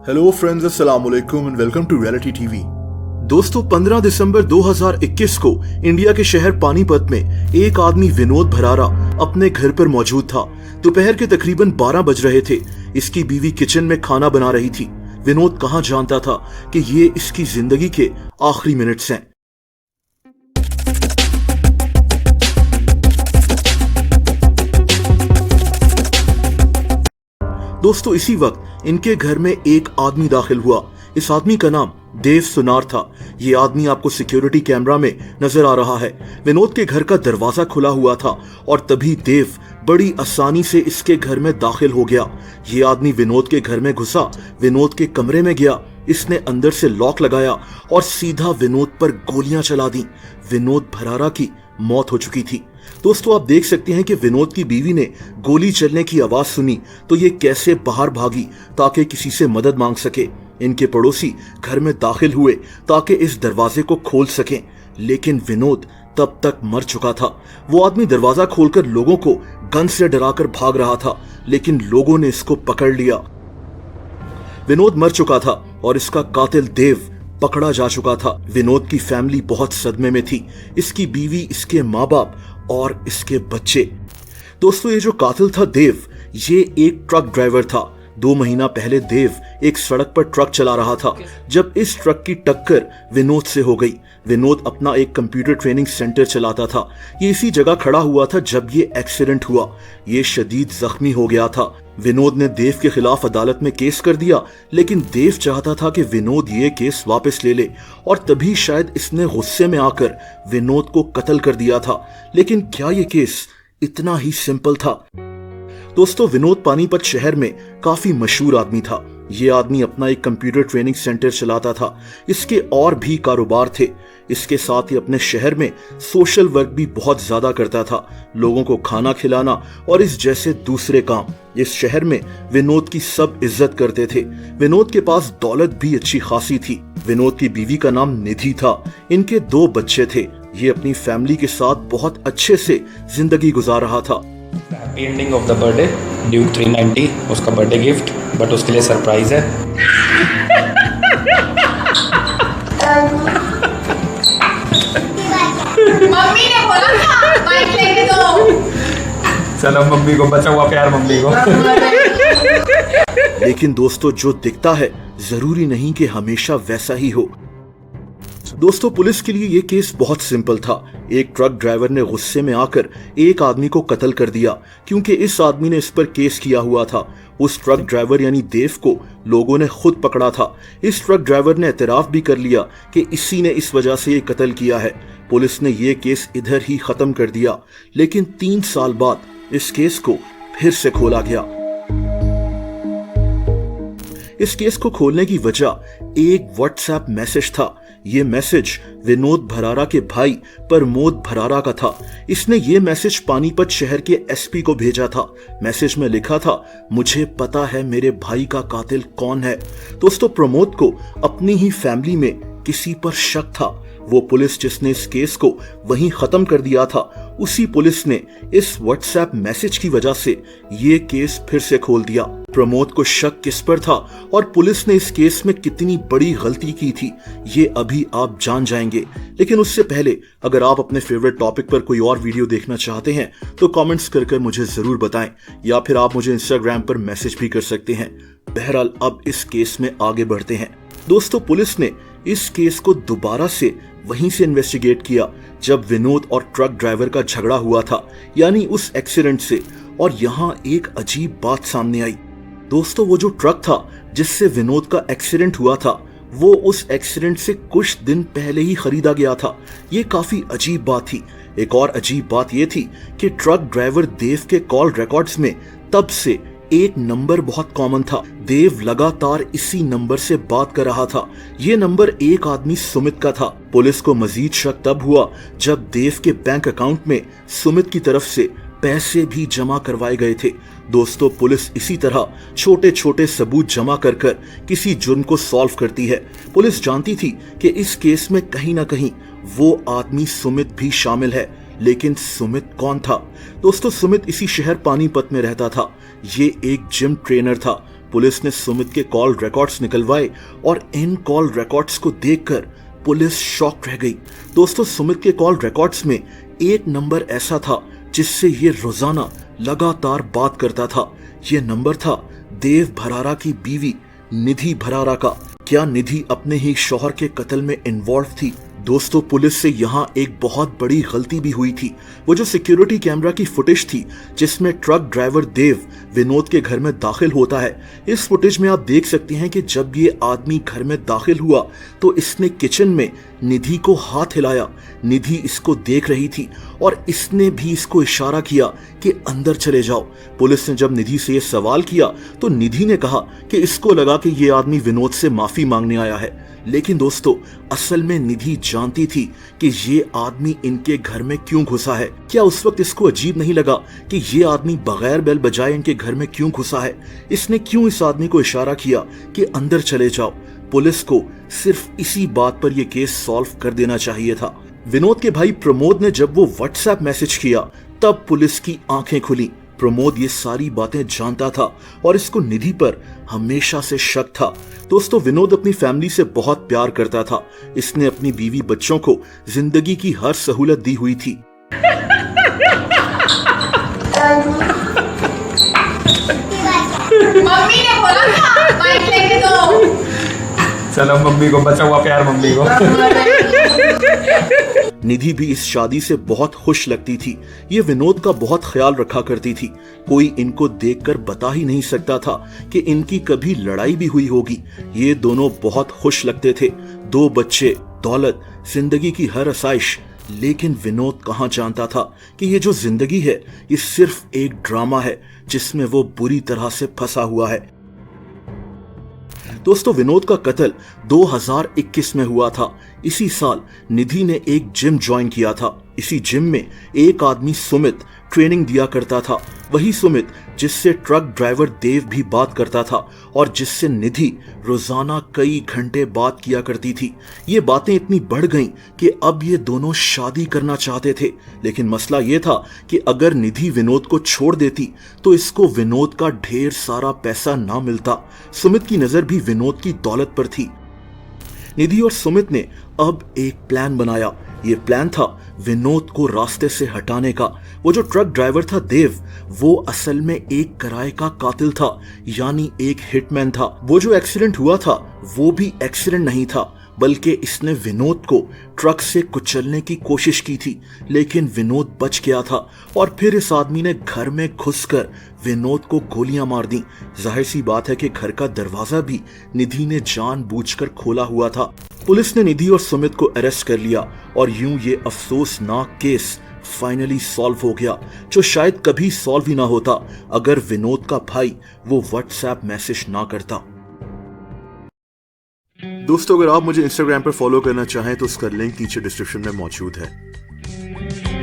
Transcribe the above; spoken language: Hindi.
हेलो फ्रेंड्स, अस्सलाम वालेकुम and welcome to Reality TV. दोस्तों, 15 दिसंबर 2021 को इंडिया के शहर पानीपत में एक आदमी विनोद भरारा अपने घर पर मौजूद था। दोपहर के तकरीबन 12 बज रहे थे। इसकी बीवी किचन में खाना बना रही थी। विनोद कहां जानता था कि ये इसकी जिंदगी के आखिरी मिनट्स हैं। दोस्तों, इसी वक्त इनके घर में एक आदमी दाखिल हुआ। इस आदमी का नाम देव सुनार था। ये आदमी आपको सिक्योरिटी कैमरा में नजर आ रहा है। विनोद के घर का दरवाजा खुला हुआ था और तभी देव बड़ी आसानी से इसके घर में दाखिल हो गया। ये आदमी विनोद के घर में घुसा, विनोद के कमरे में गया। इसने अंदर से लॉक लगाया और सीधा विनोद पर गोलियां चला दी। विनोद भरारा की मौत हो चुकी थी। दोस्तों, आप देख सकते हैं कि विनोद की बीवी ने गोली चलने की आवाज सुनी तो ये कैसे बाहर भागी ताकि किसी से मदद मांग सके। इनके पड़ोसी घर में दाखिल हुए ताकि इस दरवाजे को खोल सकें, लेकिन विनोद तब तक मर चुका था। वो आदमी दरवाजा खोलकर लोगों को गन से डराकर भाग रहा था, लेकिन लोगों ने इसको पकड़ लिया। विनोद मर चुका था और इसका कातिल देव पकड़ा जा चुका था। विनोद की फैमिली बहुत सदमे में थी, इसकी बीवी, इसके माँ बाप और इसके बच्चे। दोस्तों, ये जो कातिल था देव, ये एक ट्रक ड्राइवर था। 2 महीना पहले देव एक सड़क पर ट्रक चला रहा था जब इस ट्रक की टक्कर विनोद से हो गई। विनोद अपना एक कंप्यूटर ट्रेनिंग सेंटर चलाता था। ये इसी जगह खड़ा हुआ था जब ये एक्सीडेंट हुआ। ये शदीद जख्मी हो गया था। विनोद ने देव के खिलाफ अदालत में केस कर दिया, लेकिन देव चाहता था कि विनोद ये केस वापस ले ले और तभी शायद इसने गुस्से में आकर विनोद को कत्ल कर दिया था। लेकिन क्या ये केस इतना ही सिंपल था? दोस्तों, विनोद पानीपत शहर में काफी मशहूर आदमी था। ये आदमी अपना एक कंप्यूटर ट्रेनिंग सेंटर चलाता था। इसके और भी कारोबार थे। इसके साथ ही अपने शहर में सोशल वर्क भी बहुत ज्यादा करता था, लोगों को खाना खिलाना और इस जैसे दूसरे काम। इस शहर में विनोद की सब इज्जत करते थे। विनोद के पास दौलत भी अच्छी खासी थी। विनोद की बीवी का नाम निधि था। इनके 2 बच्चे थे। ये अपनी फैमिली के साथ बहुत अच्छे से जिंदगी गुजार रहा था। Happy ending of the birthday Duke 390 उसका बर्थडे गिफ्ट, बट उसके लिए सरप्राइज है। मम्मी ने बोला था माइक लेके दो। चलो, मम्मी को बचा हुआ प्यार मम्मी को। लेकिन दोस्तों, जो दिखता है जरूरी नहीं कि हमेशा वैसा ही हो। दोस्तों, पुलिस के लिए यह केस बहुत सिंपल था। एक ट्रक ड्राइवर ने गुस्से में आकर एक आदमी को कत्ल कर दिया क्योंकि इस आदमी ने इस पर केस किया हुआ था। उस ट्रक ड्राइवर यानी देव को लोगों ने खुद पकड़ा था। इस ट्रक ड्राइवर ने एतराफ भी कर लिया कि इसी ने इस वजह से ये कत्ल किया है। पुलिस ने यह केस इधर ही खत्म कर दिया, लेकिन 3 साल बाद इस केस को फिर से खोला गया। इस केस को खोलने की वजह एक व्हाट्सएप मैसेज था। ये मैसेज विनोद भरारा के भाई प्रमोद भरारा का था। इसने ये मैसेज पानीपत शहर के एसपी को भेजा था। मैसेज में लिखा था, मुझे पता है मेरे भाई का कातिल कौन है। दोस्तों, प्रमोद को अपनी ही फैमिली में किसी पर शक था। वो पुलिस जिसने इस केस को वहीं खत्म कर दिया था, उसी पुलिस ने इस व्हाट्सएप मैसेज की वजह से ये केस फिर से खोल दिया। प्रमोद को शक किस पर था और पुलिस ने इस केस में कितनी बड़ी गलती की थी, ये अभी आप जान जाएंगे। लेकिन उससे पहले अगर आप अपने फेवरेट टॉपिक पर कोई और वीडियो देखना चाहते हैं तो कमेंट्स कर मुझे जरूर बताएं, या फिर आप मुझे इंस्टाग्राम पर मैसेज भी कर सकते हैं। बहरहाल, अब इस केस में आगे बढ़ते हैं। दोस्तों, पुलिस ने इस केस को दोबारा से वहीं से इन्वेस्टिगेट किया जब विनोद और ट्रक ड्राइवर का झगड़ा हुआ था, यानी उस एक्सीडेंट से। और यहाँ एक अजीब बात सामने आई। दोस्तों, वो जो ट्रक था जिससे विनोद का एक्सीडेंट हुआ था, वो उस एक्सीडेंट से कुछ दिन पहले ही खरीदा गया था। ये काफी अजीब बात थी। एक और अजीब बात ये थी कि ट्रक ड्राइवर देव के कॉल रिकॉर्ड्स में तब से एक नंबर बहुत कॉमन था। देव लगातार इसी नंबर से बात कर रहा था। ये नंबर एक आदमी सुमित का था। पुलिस को मजीद शक तब हुआ जब देव के बैंक अकाउंट में सुमित की तरफ से पैसे भी जमा करवाए गए थे। दोस्तों, पुलिस इसी तरह छोटे छोटे सबूत जमा कर किसी जुर्म को सॉल्व करती है। पुलिस जानती थी कि इस केस में कहीं ना कहीं वो आदमी सुमित भी शामिल है, लेकिन सुमित कौन था? दोस्तों, सुमित इसी शहर पानीपत में रहता था। ये एक जिम ट्रेनर था। पुलिस ने सुमित के कॉल रिकॉर्ड्स निकलवाए और इन कॉल रिकॉर्ड्स को देखकर पुलिस शॉक रह गई। दोस्तों, सुमित के कॉल रिकॉर्ड्स में एक नंबर ऐसा था जिससे ये रोजाना लगातार बात करता था। ये नंबर था देव भरारा की बीवी निधि भरारा का। क्या निधि अपने ही शौहर के कत्ल में इन्वॉल्व थी? दोस्तों, पुलिस से यहाँ एक बहुत बड़ी गलती भी हुई थी। वो जो सिक्योरिटी कैमरा की फुटेज थी जिसमें ट्रक ड्राइवर देव विनोद के घर में दाखिल होता है, इस फुटेज में आप देख सकते हैं कि जब ये आदमी घर में दाखिल हुआ तो इसने किचन में निधि को हाथ हिलाया। निधि इसको देख रही थी और इसने भी इसको इशारा किया कि अंदर चले जाओ। पुलिस ने जब निधि से ये सवाल किया तो निधि ने कहा कि इसको लगा कि ये आदमी विनोद से माफी मांगने आया है। लेकिन दोस्तों, असल में निधि जानती थी कि ये आदमी इनके घर में क्यों घुसा है। क्या उस वक्त इसको अजीब नहीं लगा कि ये आदमी बगैर बेल बजाए इनके घर में क्यों घुसा है? इसने क्यों इस आदमी को इशारा किया कि अंदर चले जाओ? पुलिस को सिर्फ इसी बात पर यह केस सॉल्व कर देना चाहिए था। विनोद के भाई प्रमोद ने जब वो व्हाट्सएप मैसेज किया तब पुलिस की आंखें खुली। प्रमोद ये सारी बातें जानता था और इसको निधि पर हमेशा से शक था। दोस्तों, विनोद अपनी फैमिली से बहुत प्यार करता था। इसने अपनी बीवी बच्चों को जिंदगी की हर सहूलत दी हुई थी। मम्मी ने बोला था बाइक लेके दो। चलो मम्मी को बचा हुआ प्यार मम्मी को। निधि भी इस शादी से बहुत खुश लगती थी। ये विनोद का बहुत ख्याल रखा करती थी। कोई इनको देखकर बता ही नहीं सकता था कि इनकी कभी लड़ाई भी हुई होगी। ये दोनों बहुत खुश लगते थे। 2 बच्चे, दौलत, जिंदगी की हर आसाइश। लेकिन विनोद कहाँ जानता था कि ये जो जिंदगी है ये सिर्फ एक ड्रामा है जिसमें वो बुरी तरह से फंसा हुआ है। दोस्तों, विनोद का कत्ल 2021 में हुआ था। इसी साल निधि ने एक जिम ज्वाइन किया था। इसी जिम में एक आदमी सुमित ट्रेनिंग दिया करता था। वही सुमित जिससे ट्रक ड्राइवर देव भी बात करता था और जिससे निधि रोजाना कई घंटे बात किया करती थी। ये बातें इतनी बढ़ गईं कि अब ये दोनों शादी करना चाहते थे। लेकिन मसला ये था कि अगर निधि विनोद को छोड़ देती तो इसको विनोद का ढेर सारा पैसा ना मिलता। सुमित की नजर भी विनोद की दौलत पर थी। निधि और सुमित ने अब एक प्लान बनाया। ये प्लान था विनोद को रास्ते से हटाने का। वो जो ट्रक ड्राइवर था देव, वो असल में एक किराए का कातिल था, यानी एक हिटमैन था। वो जो एक्सीडेंट हुआ था वो भी एक्सीडेंट नहीं था, बल्कि इसने विनोद को ट्रक से कुचलने की कोशिश की थी। लेकिन विनोद बच गया था और फिर इस आदमी ने घर में घुसकर विनोद को गोलियां मार दी। जाहिर सी बात है कि घर का दरवाजा भी निधि ने जानबूझकर खोला हुआ था। पुलिस ने निधि और सुमित को अरेस्ट कर लिया और यूं ये अफसोसनाक केस फाइनली सॉल्व हो गया, जो शायद कभी सॉल्व ही ना होता अगर विनोद का भाई वो व्हाट्सएप मैसेज ना करता। दोस्तों, अगर आप मुझे इंस्टाग्राम पर फॉलो करना चाहें तो उसका लिंक नीचे डिस्क्रिप्शन में मौजूद है।